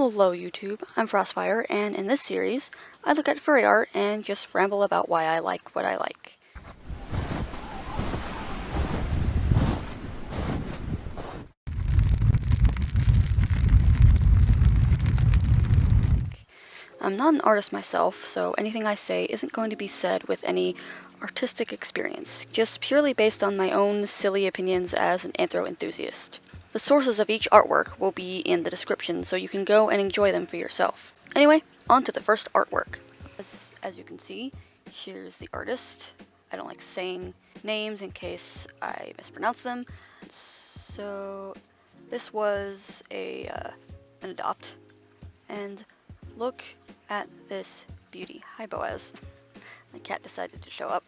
Hello YouTube, I'm Frostfire, and in this series, I look at furry art and just ramble about why I like what I like. I'm not an artist myself, so anything I say isn't going to be said with any artistic experience, just purely based on my own silly opinions as an anthro enthusiast. The sources of each artwork will be in the description, so you can go and enjoy them for yourself. Anyway, on to the first artwork. As you can see, here's the artist. I don't like saying names in case I mispronounce them. So this was an adopt, and look at this beauty. Hi Boaz. My cat decided to show up.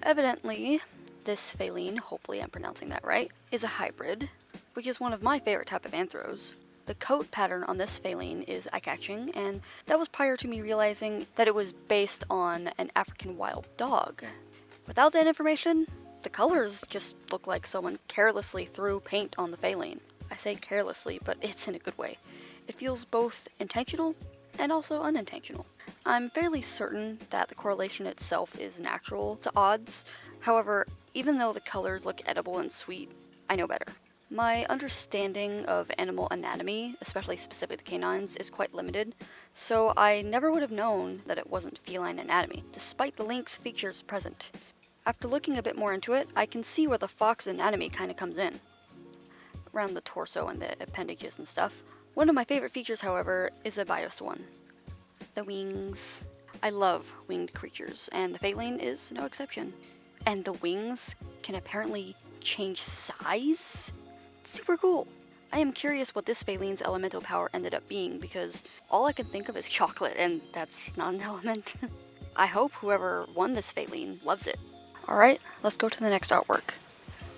Evidently, this Falyne, hopefully I'm pronouncing that right, is a hybrid, which is one of my favorite type of anthros. The coat pattern on this Falyne is eye-catching, and that was prior to me realizing that it was based on an African wild dog. Without that information, the colors just look like someone carelessly threw paint on the Falyne. I say carelessly, but it's in a good way. It feels both intentional and also unintentional. I'm fairly certain that the correlation itself is natural to odds. However, even though the colors look edible and sweet, I know better. My understanding of animal anatomy, especially specific to canines, is quite limited, so I never would have known that it wasn't feline anatomy, despite the lynx features present. After looking a bit more into it, I can see where the fox anatomy kind of comes in, around the torso and the appendages and stuff. One of my favorite features, however, is a biased one. The wings. I love winged creatures, and the Falyne is no exception. And the wings can apparently change size? Super cool. I am curious what this Falyne's elemental power ended up being, because all I can think of is chocolate, and that's not an element. I hope whoever won this Falyne loves it. Alright, let's go to the next artwork.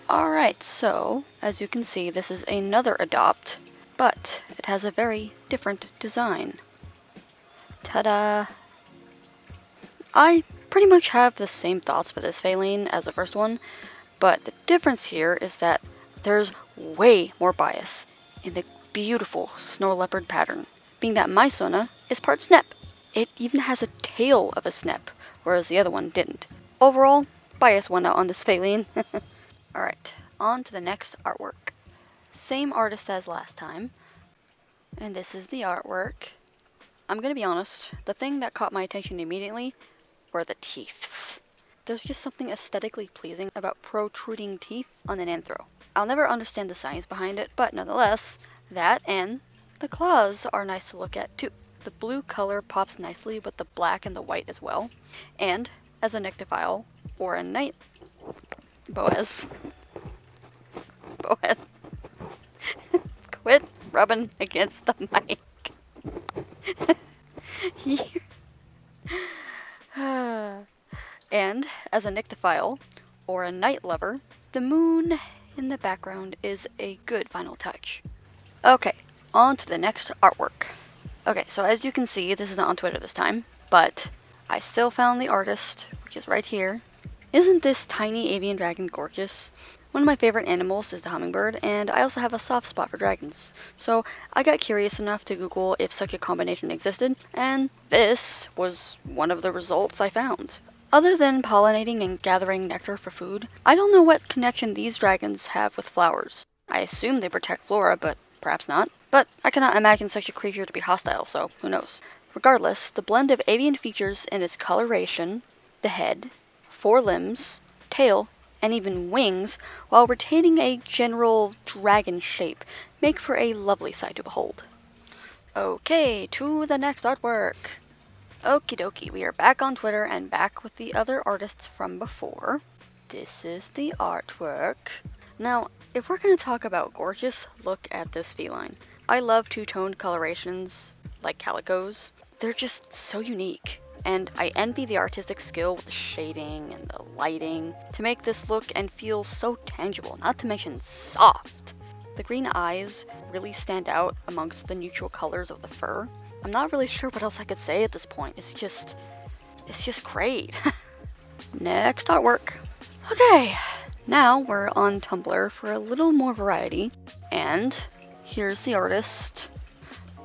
Alright, so, as you can see, this is another adopt, but it has a very different design. Ta-da! I pretty much have the same thoughts for this Falyne as the first one, but the difference here is that there's way more bias in the beautiful Snow Leopard pattern, being that my Sona is part snep. It even has a tail of a snep, whereas the other one didn't. Overall, bias won out on this Falyne. Alright, on to the next artwork. Same artist as last time, and this is the artwork. I'm gonna be honest, the thing that caught my attention immediately were the teeth. There's just something aesthetically pleasing about protruding teeth on an anthro. I'll never understand the science behind it, but nonetheless, that and the claws are nice to look at too. The blue color pops nicely with the black and the white as well. And as a nyctophile or a night... Boaz. Boaz. Quit rubbing against the mic. And as a nyctophile or a night lover, the moon in the background is a good final touch. Okay, on to the next artwork. Okay, so as you can see, this is not on Twitter this time, but I still found the artist, which is right here. Isn't this tiny avian dragon gorgeous? One of my favorite animals is the hummingbird, and I also have a soft spot for dragons. So I got curious enough to Google if such a combination existed, and this was one of the results I found. Other than pollinating and gathering nectar for food, I don't know what connection these dragons have with flowers. I assume they protect flora, but perhaps not. But I cannot imagine such a creature to be hostile, so who knows. Regardless, the blend of avian features in its coloration, the head, forelimbs, tail, and even wings, while retaining a general dragon shape, make for a lovely sight to behold. Okay, to the next artwork. Okie dokie, we are back on Twitter and back with the other artists from before. This is the artwork. Now, if we're going to talk about gorgeous, look at this feline. I love two-toned colorations, like calicos. They're just so unique. And I envy the artistic skill with the shading and the lighting to make this look and feel so tangible, not to mention soft. The green eyes really stand out amongst the neutral colors of the fur. I'm not really sure what else I could say at this point. It's just great. Next artwork. Okay, now we're on Tumblr for a little more variety, and here's the artist.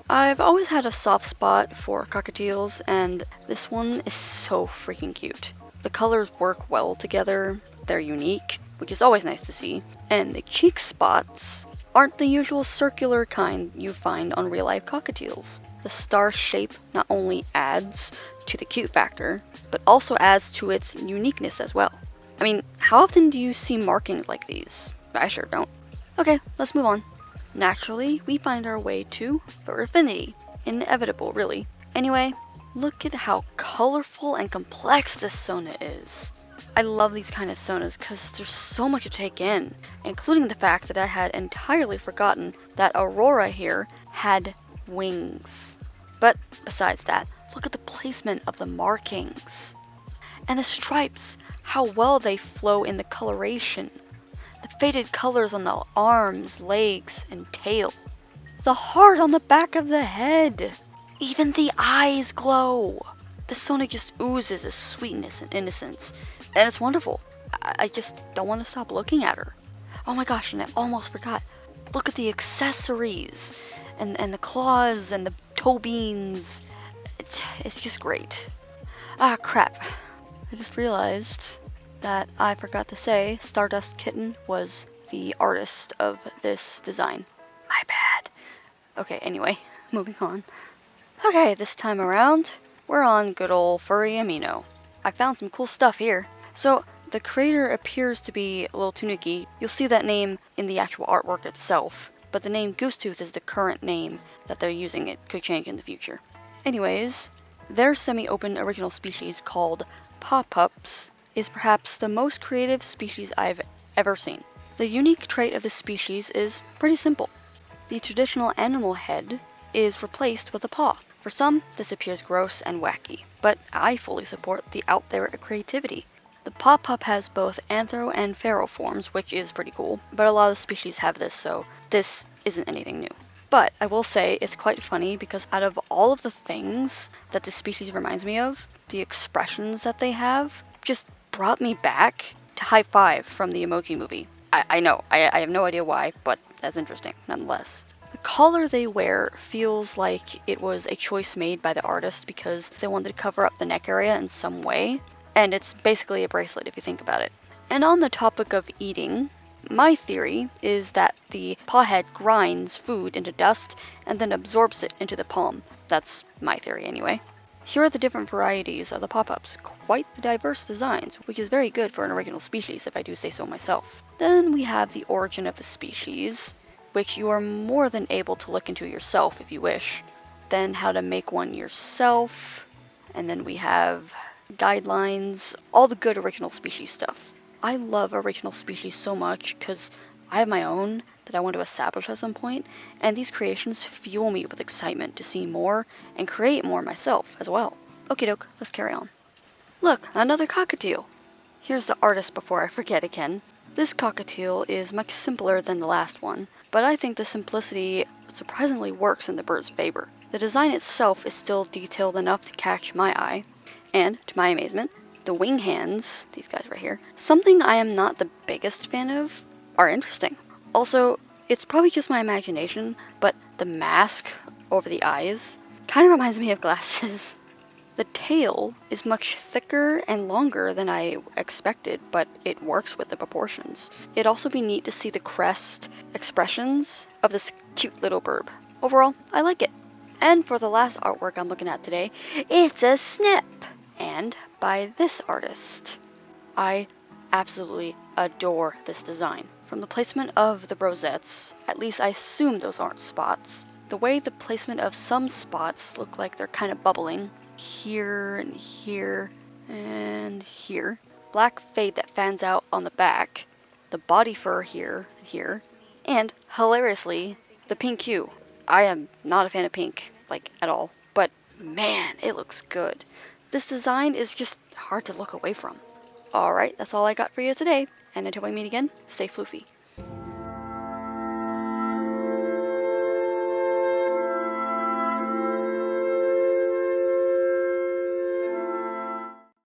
I've always had a soft spot for cockatiels, and this one is so freaking cute. The colors work well together, they're unique, which is always nice to see, and the cheek spots aren't the usual circular kind you find on real-life cockatiels. The star shape not only adds to the cute factor, but also adds to its uniqueness as well. I mean, how often do you see markings like these? I sure don't. Okay, let's move on. Naturally, we find our way to Furrifinity. Inevitable, really. Anyway, look at how colorful and complex this Sona is. I love these kind of Sonas because there's so much to take in, including the fact that I had entirely forgotten that Aurora here had wings. But besides that, look at the placement of the markings. And the stripes, how well they flow in the coloration. The faded colors on the arms, legs, and tail. The heart on the back of the head. Even the eyes glow. The Sona just oozes a sweetness and innocence. And it's wonderful. I just don't want to stop looking at her. Oh my gosh, and I almost forgot. Look at the accessories. And the claws and the toe beans. It's just great. Ah, crap. I just realized that I forgot to say Stardust-Kitten was the artist of this design. My bad. Okay, anyway, moving on. Okay, this time around, we're on good old Furry Amino. I found some cool stuff here. So, the creator appears to be lil-tanukii. You'll see that name in the actual artwork itself, but the name Goosetooth is the current name that they're using. It could change in the future. Anyways, their semi-open original species called Pups is perhaps the most creative species I've ever seen. The unique trait of this species is pretty simple. The traditional animal head is replaced with a paw. For some, this appears gross and wacky, but I fully support the out there creativity. The paw pup has both anthro and pharaoh forms, which is pretty cool, but a lot of species have this, so this isn't anything new. But I will say it's quite funny because out of all of the things that this species reminds me of, the expressions that they have just brought me back to High Five from the Emoji movie. I know, I have no idea why, but that's interesting nonetheless. The collar they wear feels like it was a choice made by the artist because they wanted to cover up the neck area in some way, and it's basically a bracelet if you think about it. And on the topic of eating, my theory is that the pawhead grinds food into dust and then absorbs it into the palm. That's my theory anyway. Here are the different varieties of the pop-ups, quite the diverse designs, which is very good for an original species if I do say so myself. Then we have the origin of the species, which you are more than able to look into yourself if you wish. Then how to make one yourself, and then we have guidelines, all the good original species stuff. I love original species so much because I have my own that I want to establish at some point, and these creations fuel me with excitement to see more and create more myself as well. Okie doke, let's carry on. Look, another cockatiel! Here's the artist before I forget again. This cockatiel is much simpler than the last one, but I think the simplicity surprisingly works in the bird's favor. The design itself is still detailed enough to catch my eye, and, to my amazement, the wing hands, these guys right here, something I am not the biggest fan of, are interesting. Also, it's probably just my imagination, but the mask over the eyes kind of reminds me of glasses. The tail is much thicker and longer than I expected, but it works with the proportions. It'd also be neat to see the crest expressions of this cute little bird. Overall, I like it. And for the last artwork I'm looking at today, it's a snep! And by this artist. I absolutely adore this design. From the placement of the rosettes, at least I assume those aren't spots, the way the placement of some spots look like they're kind of bubbling, here and here and here, black fade that fans out on the back, the body fur here and here, and, hilariously, the pink hue. I am not a fan of pink, like, at all, but man, it looks good. This design is just hard to look away from. Alright, that's all I got for you today, and until we meet again, stay floofy.